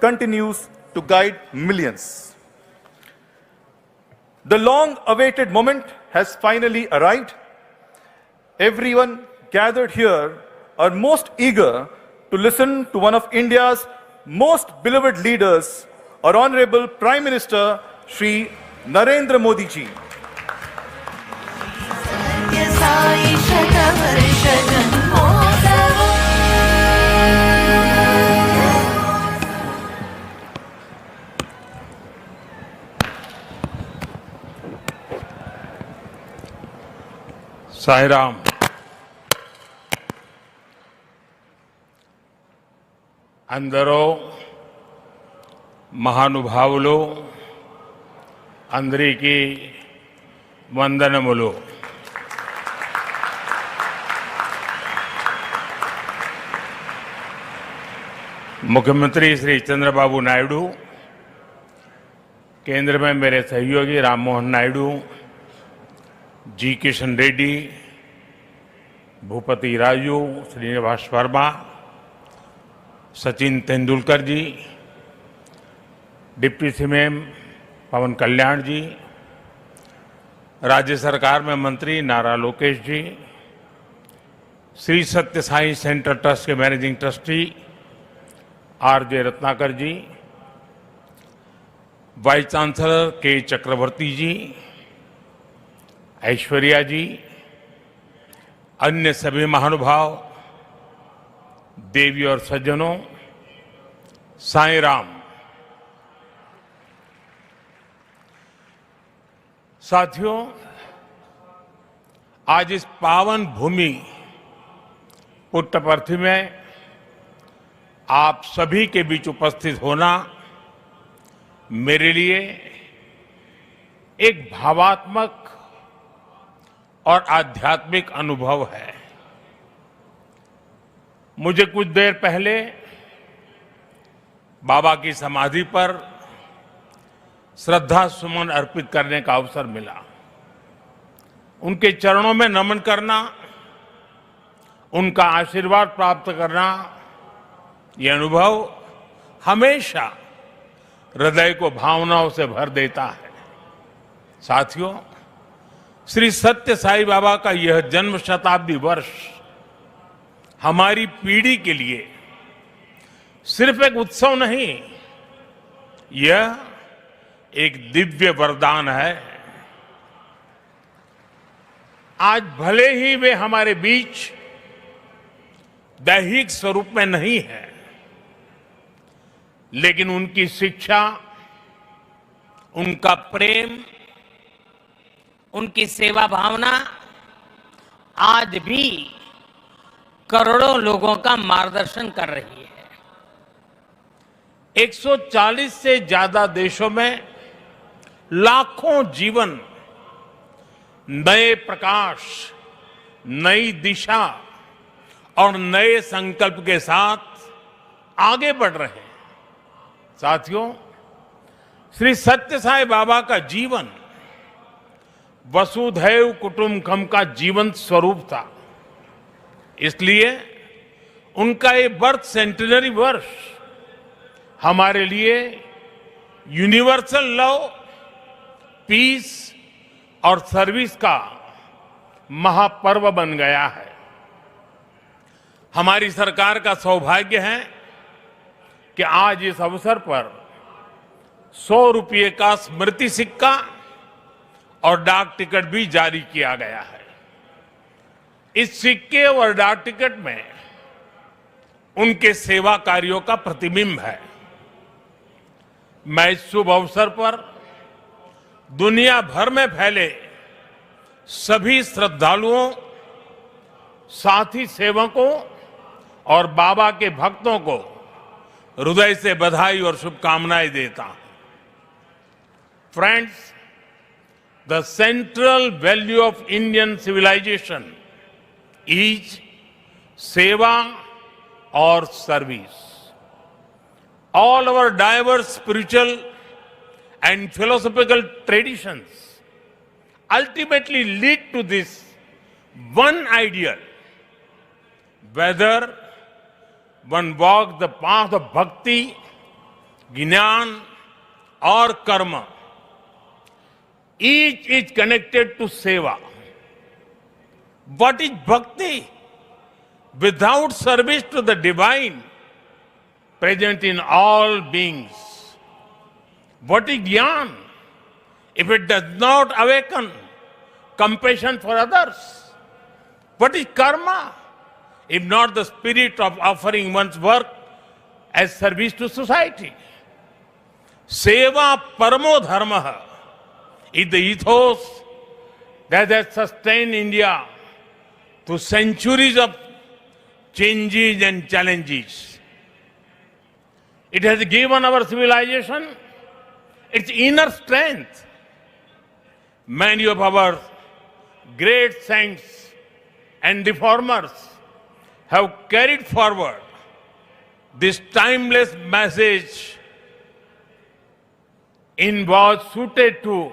continues to guide millions. The long-awaited moment has finally arrived. Everyone gathered here are most eager to listen to one of India's most beloved leaders, our Honorable Prime Minister, Shri Narendra Modi ji. Sai Ram. अंदरो महानुभावुलो अंदरिकी వందనములు। मुख्यमंत्री श्री चंद्रबाबू नायडू, केंद्र में मेरे सहयोगी राम मोहन नायडू जी, किशन रेड्डी, भूपति राजू, श्रीनिवास वर्मा, सचिन तेंदुलकर जी, deputy CM पवन कल्याण जी, राज्य सरकार में मंत्री नारा लोकेश जी, श्री सत्य साई सेंटर ट्रस्ट के मैनेजिंग ट्रस्टी आरजे रत्नाकर जी, वाइस चांसलर के चक्रवर्ती जी, ऐश्वर्या जी, अन्य सभी महानुभाव, देवी और सज्जनों, साई राम। साथियों, आज इस पावन भूमि पुट्टपर्थी में आप सभी के बीच उपस्थित होना मेरे लिए एक भावात्मक और आध्यात्मिक अनुभव है। मुझे कुछ देर पहले बाबा की समाधि पर श्रद्धा सुमन अर्पित करने का अवसर मिला। उनके चरणों में नमन करना, उनका आशीर्वाद प्राप्त करना, यह अनुभव हमेशा हृदय को भावनाओं से भर देता है। साथियों, श्री सत्य साई बाबा का यह जन्म शताब्दी वर्ष हमारी पीढ़ी के लिए सिर्फ एक उत्सव नहीं, यह एक दिव्य वरदान है। आज भले ही वे हमारे बीच दैहिक स्वरूप में नहीं है, लेकिन उनकी शिक्षा, उनका प्रेम, उनकी सेवा भावना आज भी करोड़ों लोगों का मार्गदर्शन कर रही है। 140 से ज्यादा देशों में लाखों जीवन नए प्रकाश, नई दिशा और नए संकल्प के साथ आगे बढ़ रहे हैं। साथियों, श्री सत्य साई बाबा का जीवन वसुधैव कुटुंबकम का जीवंत स्वरूप था। इसलिए उनका ये बर्थ सेंटिनरी वर्ष हमारे लिए यूनिवर्सल लव, पीस और सर्विस का महापर्व बन गया है। हमारी सरकार का सौभाग्य है कि आज इस अवसर पर 100 रुपये का स्मृति सिक्का और डाक टिकट भी जारी किया गया है। इस सिक्के और डाक टिकट में उनके सेवा कार्यों का प्रतिबिंब है। मैं इस शुभ अवसर पर दुनिया भर में फैले सभी श्रद्धालुओं, साथी सेवकों और बाबा के भक्तों को हृदय से बधाई और शुभकामनाएं देता हूं। Friends, the central value of Indian civilization is seva or service. All our diverse spiritual and philosophical traditions ultimately lead to this one ideal. Whether one walks the path of bhakti ज्ञान और कर्म, each is connected to seva. What is bhakti without service to the divine present in all beings? What is jnana if it does not awaken compassion for others? What is karma if not the spirit of offering one's work as service to society? Seva paramo dharma is the ethos that has sustained India through centuries of changes and challenges. It has given our civilization its inner strength. Many of our great saints and reformers have carried forward this timeless message in was suited to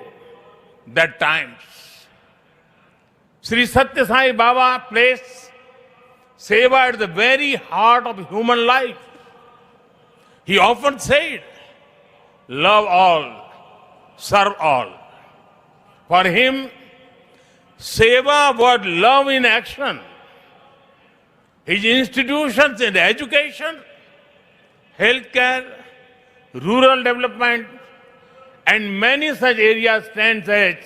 the times. Sri Satya Sai Baba placed seva at the very heart of human life. He often said, love all, serve all. For him, seva was love in action. His institutions in education, healthcare, rural development, and many such areas stand as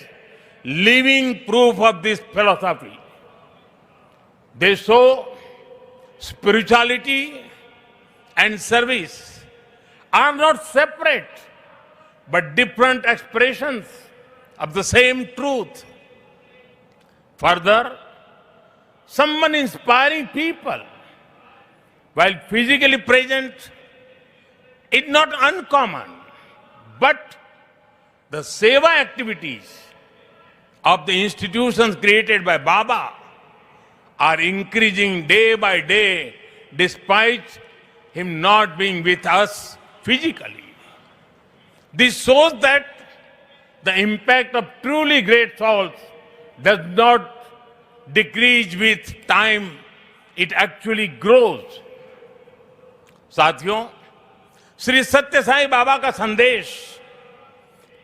living proof of this philosophy. They show spirituality and service are not separate but different expressions of the same truth. Further, someone inspiring people while physically present is not uncommon, but the seva activities of the institutions created by Baba are increasing day by day despite him not being with us physically. This shows that the impact of truly great souls does not decrease with time, it actually grows. साथियों, श्री सत्य साई बाबा का संदेश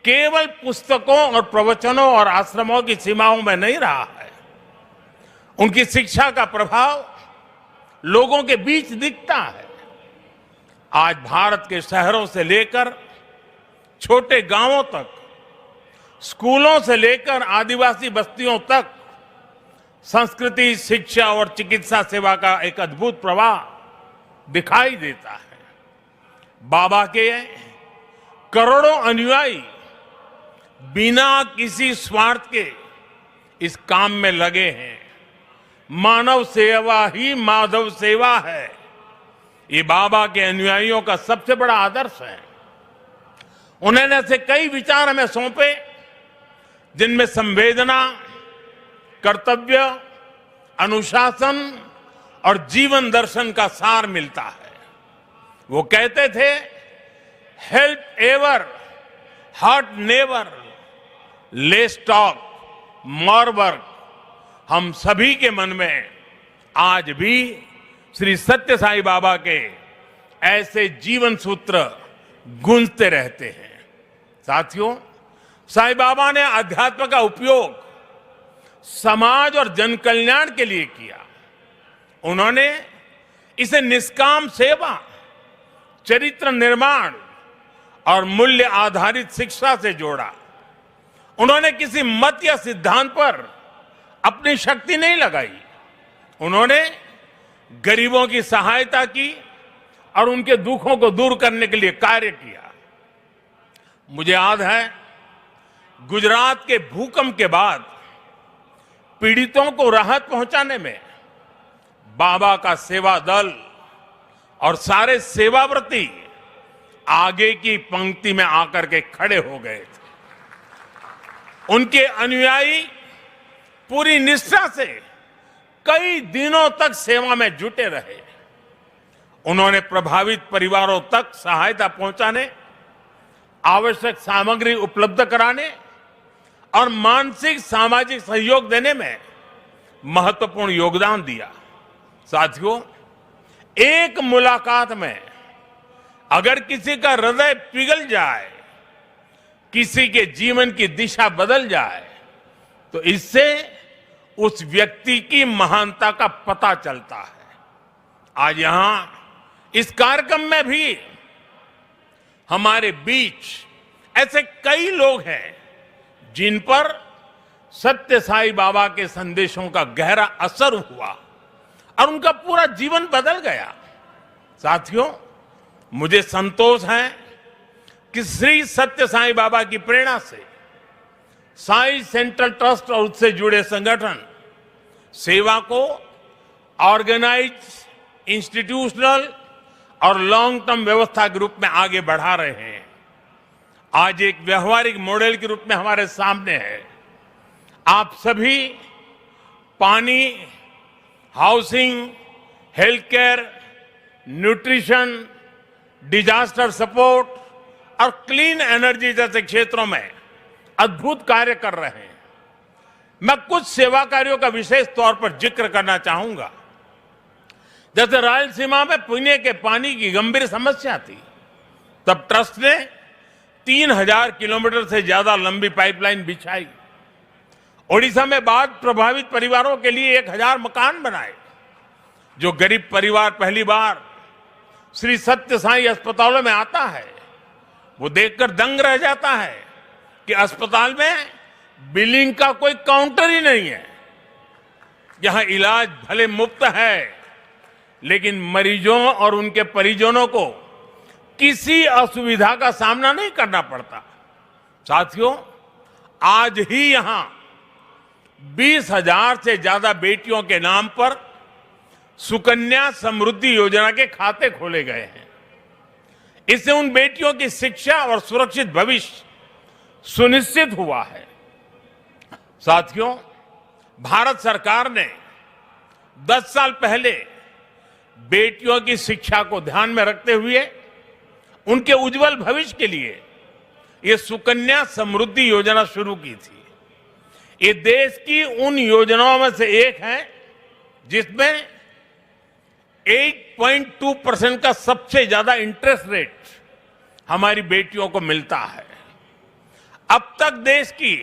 केवल पुस्तकों और प्रवचनों और आश्रमों की सीमाओं में नहीं रहा है। उनकी शिक्षा का प्रभाव लोगों के बीच दिखता है। आज भारत के शहरों से लेकर छोटे गांवों तक, स्कूलों से लेकर आदिवासी बस्तियों तक संस्कृति, शिक्षा और चिकित्सा सेवा का एक अद्भुत प्रवाह दिखाई देता है। बाबा के करोड़ों अनुयायी बिना किसी स्वार्थ के इस काम में लगे हैं। मानव सेवा ही माधव सेवा है, ये बाबा के अनुयायियों का सबसे बड़ा आदर्श है। उन्होंने ऐसे कई विचार हमें सौंपे जिनमें संवेदना, कर्तव्य, अनुशासन और जीवन दर्शन का सार मिलता है। वो कहते थे, help ever, hurt never, less talk, more work. हम सभी के मन में आज भी श्री सत्य साई बाबा के ऐसे जीवन सूत्र गूंजते रहते हैं। साथियों, साई बाबा ने अध्यात्म का उपयोग समाज और जन कल्याण के लिए किया। उन्होंने इसे निष्काम सेवा, चरित्र निर्माण और मूल्य आधारित शिक्षा से जोड़ा। उन्होंने किसी मत या सिद्धांत पर अपनी शक्ति नहीं लगाई। उन्होंने गरीबों की सहायता की और उनके दुखों को दूर करने के लिए कार्य किया। मुझे याद है, गुजरात के भूकंप के बाद पीड़ितों को राहत पहुंचाने में बाबा का सेवा दल और सारे सेवाव्रती आगे की पंक्ति में आकर के खड़े हो गए थे। उनके अनुयायी पूरी निष्ठा से कई दिनों तक सेवा में जुटे रहे। उन्होंने प्रभावित परिवारों तक सहायता पहुंचाने, आवश्यक सामग्री उपलब्ध कराने और मानसिक सामाजिक सहयोग देने में महत्वपूर्ण योगदान दिया। साथियों, एक मुलाकात में अगर किसी का हृदय पिघल जाए, किसी के जीवन की दिशा बदल जाए, तो इससे उस व्यक्ति की महानता का पता चलता है। आज यहां इस कार्यक्रम में भी हमारे बीच ऐसे कई लोग हैं जिन पर सत्य साई बाबा के संदेशों का गहरा असर हुआ और उनका पूरा जीवन बदल गया। साथियों, मुझे संतोष है कि श्री सत्य साई बाबा की प्रेरणा से साई सेंट्रल ट्रस्ट और उससे जुड़े संगठन सेवा को ऑर्गेनाइज, इंस्टीट्यूशनल और लॉन्ग टर्म व्यवस्था के रूप में आगे बढ़ा रहे हैं। आज एक व्यवहारिक मॉडल के रूप में हमारे सामने है। आप सभी पानी, housing, health care, nutrition, disaster support और क्लीन एनर्जी जैसे क्षेत्रों में अद्भुत कार्य कर रहे हैं। मैं कुछ सेवा कार्यों का विशेष तौर पर जिक्र करना चाहूंगा। जैसे रायलसीमा में पीने के पानी की गंभीर समस्या थी, तब ट्रस्ट ने 3000 किलोमीटर से ज्यादा लंबी पाइपलाइन बिछाई। ओडिशा में बाढ़ प्रभावित परिवारों के लिए 1000 मकान बनाए। जो गरीब परिवार पहली बार श्री सत्य साई अस्पतालों में आता है, वो देखकर दंग रह जाता है कि अस्पताल में बिलिंग का कोई काउंटर ही नहीं है। यहां इलाज भले मुफ्त है, लेकिन मरीजों और उनके परिजनों को किसी असुविधा का सामना नहीं करना पड़ता। साथियों, आज ही यहां 20,000 से ज्यादा बेटियों के नाम पर सुकन्या समृद्धि योजना के खाते खोले गए हैं। इससे उन बेटियों की शिक्षा और सुरक्षित भविष्य सुनिश्चित हुआ है। साथियों, भारत सरकार ने 10 साल पहले बेटियों की शिक्षा को ध्यान में रखते हुए उनके उज्जवल भविष्य के लिए ये सुकन्या समृद्धि योजना शुरू की थी। ये देश की उन योजनाओं में से एक है जिसमें 8.2% का सबसे ज्यादा इंटरेस्ट रेट हमारी बेटियों को मिलता है। अब तक देश की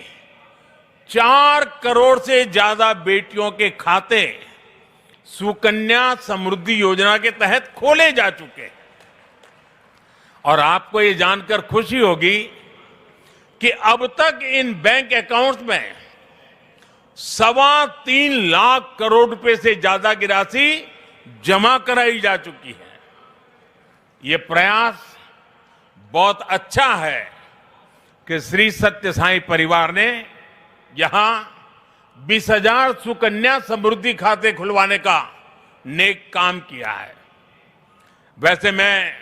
4 करोड़ से ज्यादा बेटियों के खाते सुकन्या समृद्धि योजना के तहत खोले जा चुके हैं। और आपको ये जानकर खुशी होगी कि अब तक इन बैंक अकाउंट्स में 3.25 लाख करोड़ रुपए से ज्यादा की राशि जमा कराई जा चुकी है। ये प्रयास बहुत अच्छा है कि श्री सत्य साई परिवार ने यहां 20,000 सुकन्या समृद्धि खाते खुलवाने का नेक काम किया है। वैसे मैं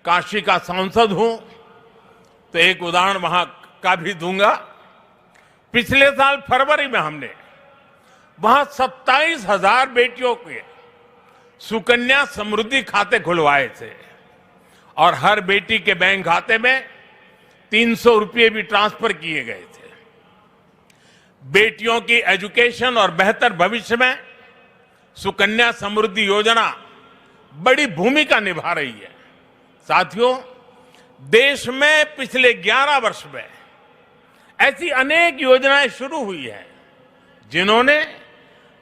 काशी का सांसद हूं, तो एक उदाहरण वहां का भी दूंगा। पिछले साल फरवरी में हमने वहां 27,000 बेटियों के सुकन्या समृद्धि खाते खुलवाए थे और हर बेटी के बैंक खाते में 300 रुपये भी ट्रांसफर किए गए थे। बेटियों की एजुकेशन और बेहतर भविष्य में सुकन्या समृद्धि योजना बड़ी भूमिका निभा रही है। साथियों, देश में पिछले 11 वर्ष में ऐसी अनेक योजनाएं शुरू हुई हैं जिन्होंने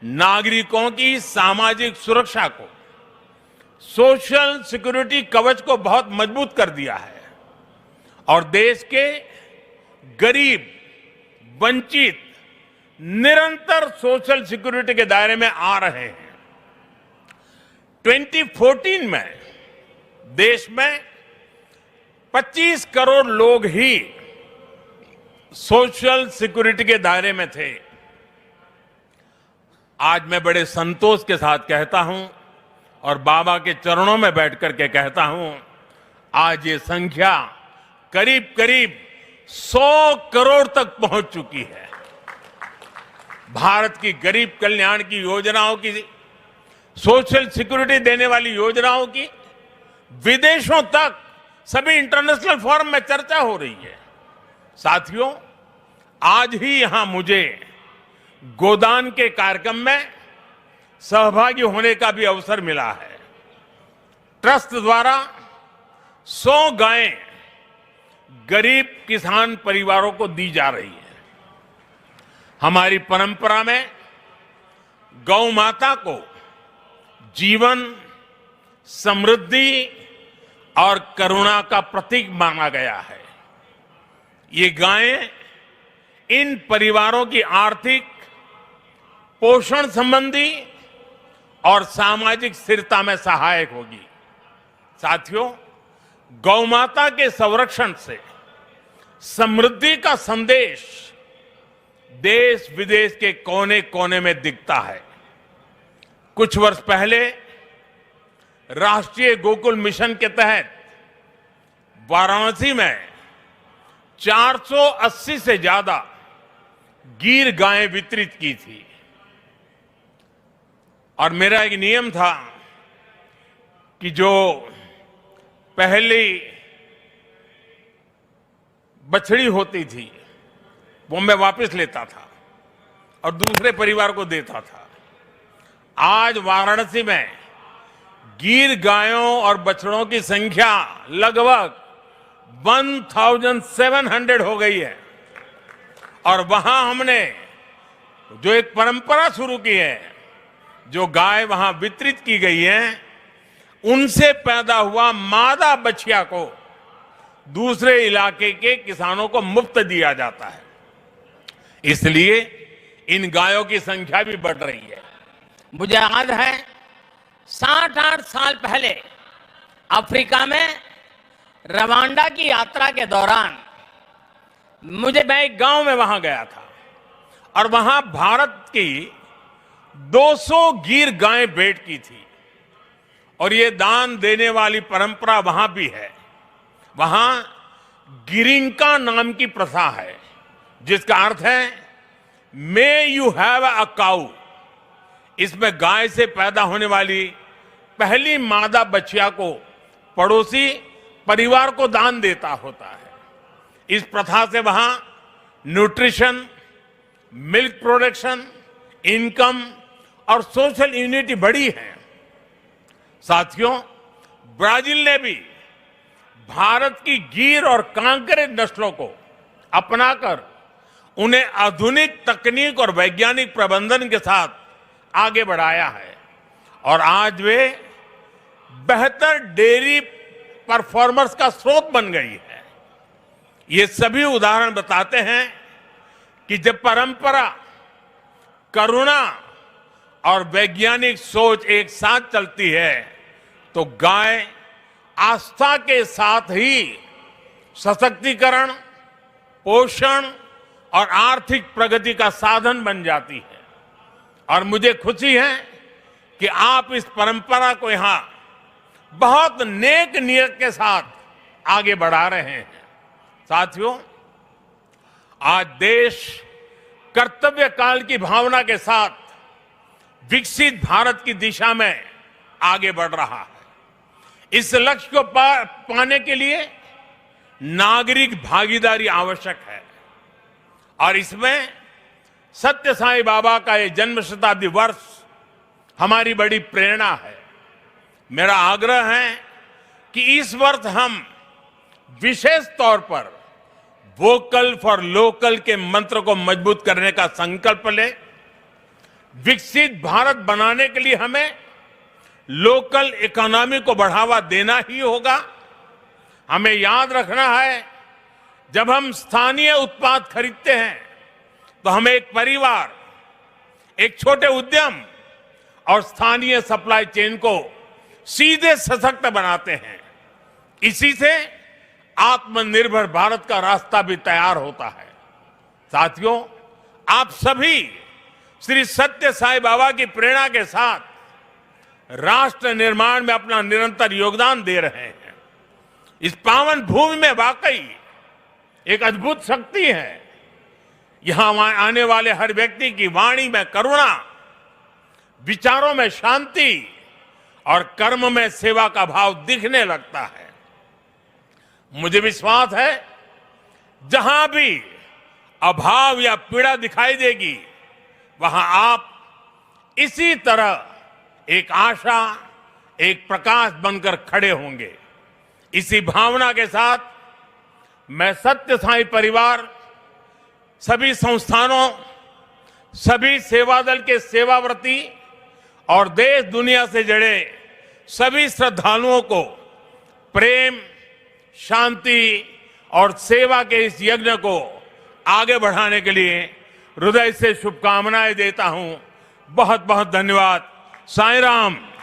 नागरिकों की सामाजिक सुरक्षा को, सोशल सिक्योरिटी कवच को बहुत मजबूत कर दिया है और देश के गरीब, वंचित निरंतर सोशल सिक्योरिटी के दायरे में आ रहे हैं। 2014 में देश में 25 करोड़ लोग ही सोशल सिक्योरिटी के दायरे में थे। आज मैं बड़े संतोष के साथ कहता हूं और बाबा के चरणों में बैठकर के कहता हूं, आज ये संख्या करीब करीब 100 करोड़ तक पहुंच चुकी है। भारत की गरीब कल्याण की योजनाओं की, सोशल सिक्योरिटी देने वाली योजनाओं की विदेशों तक सभी इंटरनेशनल फोरम में चर्चा हो रही है। साथियों, आज ही यहां मुझे गोदान के कार्यक्रम में सहभागी होने का भी अवसर मिला है। ट्रस्ट द्वारा 100 गायें गरीब किसान परिवारों को दी जा रही है। हमारी परंपरा में गौ माता को जीवन, समृद्धि और करुणा का प्रतीक माना गया है। ये गायें इन परिवारों की आर्थिक, पोषण संबंधी और सामाजिक स्थिरता में सहायक होगी। साथियों, गौ माता के संरक्षण से समृद्धि का संदेश देश विदेश के कोने कोने में दिखता है। कुछ वर्ष पहले राष्ट्रीय गोकुल मिशन के तहत वाराणसी में 480 से ज्यादा गीर गायें वितरित की थी और मेरा एक नियम था कि जो पहली बछड़ी होती थी वो मैं वापस लेता था और दूसरे परिवार को देता था। आज वाराणसी में गीर गायों और बछड़ों की संख्या लगभग 1700 हो गई है और वहां हमने जो एक परंपरा शुरू की है, जो गाय वहां वितरित की गई है, उनसे पैदा हुआ मादा बछिया को दूसरे इलाके के किसानों को मुफ्त दिया जाता है। इसलिए इन गायों की संख्या भी बढ़ रही है। मुझे याद है 60-8 साल पहले अफ्रीका में रवांडा की यात्रा के दौरान मैं एक गांव में वहां गया था और वहां भारत की 200 गीर गायें भेंट की थी और ये दान देने वाली परंपरा वहां भी है। वहां गिरिंका नाम की प्रथा है जिसका अर्थ है मे यू हैव अ काऊ। इसमें गाय से पैदा होने वाली पहली मादा बछिया को पड़ोसी परिवार को दान देता होता है। इस प्रथा से वहां न्यूट्रिशन, मिल्क प्रोडक्शन, इनकम और सोशल यूनिटी बढ़ी है। साथियों, ब्राजील ने भी भारत की गीर और कांकरेज नस्लों को अपनाकर उन्हें आधुनिक तकनीक और वैज्ञानिक प्रबंधन के साथ आगे बढ़ाया है और आज वे बेहतर डेयरी परफॉर्मर्स का स्रोत बन गई है। ये सभी उदाहरण बताते हैं कि जब परंपरा, करुणा और वैज्ञानिक सोच एक साथ चलती है तो गाय आस्था के साथ ही सशक्तिकरण, पोषण और आर्थिक प्रगति का साधन बन जाती है। और मुझे खुशी है कि आप इस परंपरा को यहां बहुत नेक नियत के साथ आगे बढ़ा रहे हैं। साथियों, आज देश कर्तव्य काल की भावना के साथ विकसित भारत की दिशा में आगे बढ़ रहा है। इस लक्ष्य को पाने के लिए नागरिक भागीदारी आवश्यक है और इसमें सत्य साईं बाबा का ये जन्म शताब्दी वर्ष हमारी बड़ी प्रेरणा है। मेरा आग्रह है कि इस वर्ष हम विशेष तौर पर वोकल फॉर लोकल के मंत्र को मजबूत करने का संकल्प लें। विकसित भारत बनाने के लिए हमें लोकल इकोनॉमी को बढ़ावा देना ही होगा। हमें याद रखना है, जब हम स्थानीय उत्पाद खरीदते हैं तो हम एक परिवार, एक छोटे उद्यम और स्थानीय सप्लाई चेन को सीधे सशक्त बनाते हैं। इसी से आत्मनिर्भर भारत का रास्ता भी तैयार होता है। साथियों, आप सभी श्री सत्य साईं बाबा की प्रेरणा के साथ राष्ट्र निर्माण में अपना निरंतर योगदान दे रहे हैं। इस पावन भूमि में वाकई एक अद्भुत शक्ति है। यहां आने वाले हर व्यक्ति की वाणी में करुणा, विचारों में शांति और कर्म में सेवा का भाव दिखने लगता है। मुझे विश्वास है, जहां भी अभाव या पीड़ा दिखाई देगी, वहां आप इसी तरह एक आशा, एक प्रकाश बनकर खड़े होंगे। इसी भावना के साथ मैं सत्य साई परिवार, सभी संस्थानों, सभी सेवा दल के सेवाव्रती और देश दुनिया से जुड़े सभी श्रद्धालुओं को प्रेम, शांति और सेवा के इस यज्ञ को आगे बढ़ाने के लिए हृदय से शुभकामनाएं देता हूं। बहुत बहुत धन्यवाद। साईं राम।